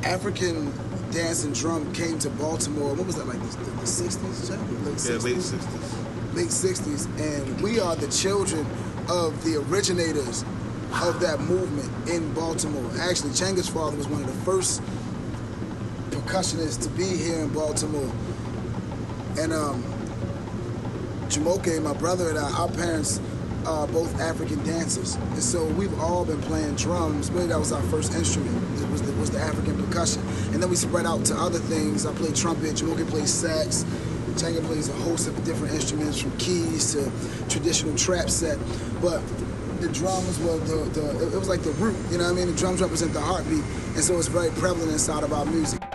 African dance and drum came to Baltimore. What was that, like the 60s? Late 60s? Yeah, late 60s. Late 60s, and we are the children of the originators of that movement in Baltimore. Actually, Changa's father was one of the first percussionists to be here in Baltimore. And Jumoke, my brother, and our parents are both African dancers. And so we've all been playing drums. Really, that was our first instrument. It was the African percussion. And then we spread out to other things. I played trumpet, Jumoke plays sax, Changa plays a host of different instruments, from keys to traditional trap set. But the drums were it was like the root, you know what I mean? The drums represent the heartbeat, and so it's very prevalent inside of our music. I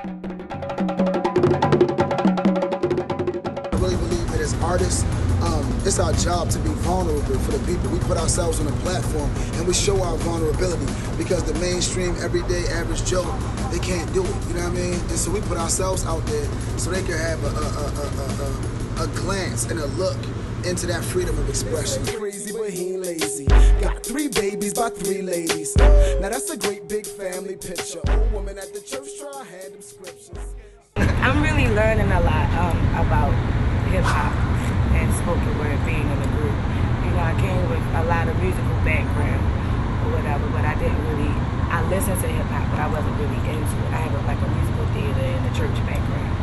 really believe that as artists, it's our job to be vulnerable for the people. We put ourselves on a platform and we show our vulnerability, because the mainstream, everyday, average Joe, they can't do it, you know what I mean? And so we put ourselves out there so they can have a glance and a look into that freedom of expression. Crazy, but he ain't lazy. Got 3 babies by 3 ladies. Now that's a great big family picture. Old woman at the church trial had them scriptures. I'm really learning a lot about hip-hop and spoken word being in the group. You know, I came with a lot of musical background or whatever, but I listened to hip-hop, but I wasn't really into it. I have like a musical theater and a church background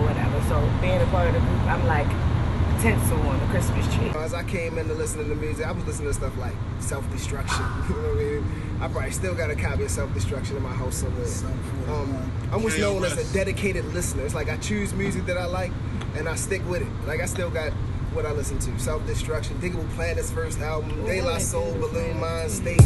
or whatever. So being a part of the group, I'm like tinsel on the Christmas tree. As I came into listening to music, I was listening to stuff like Self-Destruction. You know what I mean? I probably still got a copy of Self-Destruction in my house somewhere. I'm what's known as a dedicated listener. It's like I choose music that I like and I stick with it. Like I still got what I listen to. Self-Destruction, Diggable Planet's first album, De La Soul, Balloon Mind, State.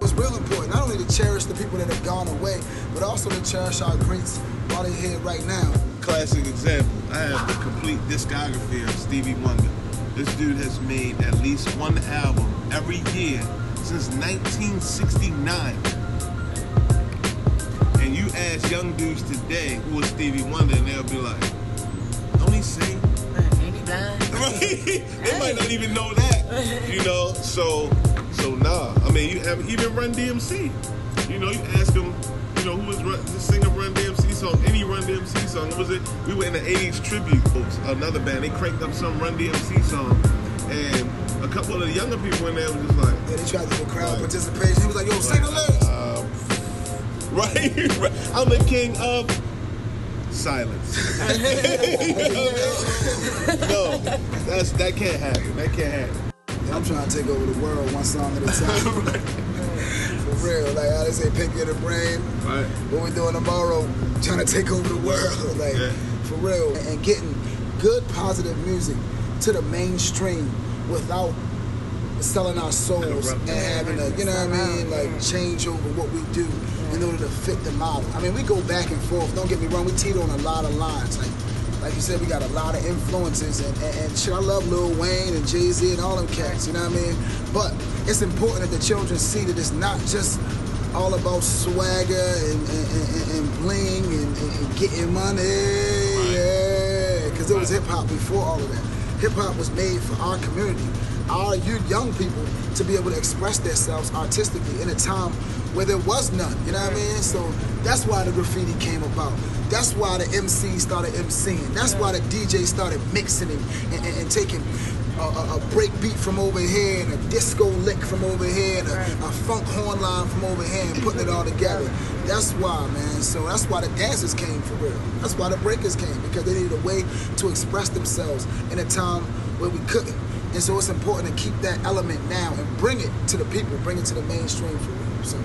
It's real important, not only to cherish the people that have gone away, but also to cherish our greats while they're here right now. Classic example, I have the complete discography of Stevie Wonder. This dude has made at least one album every year since 1969. And you ask young dudes today who is Stevie Wonder, and they'll be like, don't he sing? They might not even know that, you know? So nah. I mean, you have even Run DMC. You know, you ask them, you know, who was the singer of Run DMC song, any Run DMC song. What was it? We were in the 80s tribute. Another band, they cranked up some Run DMC song, and a couple of the younger people in there were just like, yeah, they tried to do crowd participation. He was like, yo, sing the lyrics. Right. I'm the king of silence. No, that can't happen. That can't happen. I'm trying to take over the world one song at a time. For real, like how they say, pinky of the brain. Right. What we doing tomorrow, trying to take over the world, like for real, and getting good, positive music to the mainstream without selling our souls and having a, you know what I mean, like change over what we do in order to fit the model. I mean, we go back and forth. Don't get me wrong, we teeter on a lot of lines. Like you said, we got a lot of influences, and shit, I love Lil Wayne and Jay-Z and all them cats, you know what I mean? But it's important that the children see that it's not just all about swagger and bling and getting money, yeah, because there was hip-hop before all of that. Hip-hop was made for our community, our young people, to be able to express themselves artistically in a time where there was none, you know what I mean? So that's why the graffiti came about. That's why the MC started MCing. That's why the DJ started mixing and taking a break beat from over here and a disco lick from over here and a funk horn line from over here and putting it all together. That's why, man. So that's why the dancers came for real. That's why the breakers came, because they needed a way to express themselves in a time where we couldn't. And so it's important to keep that element now and bring it to the people, bring it to the mainstream for real. So.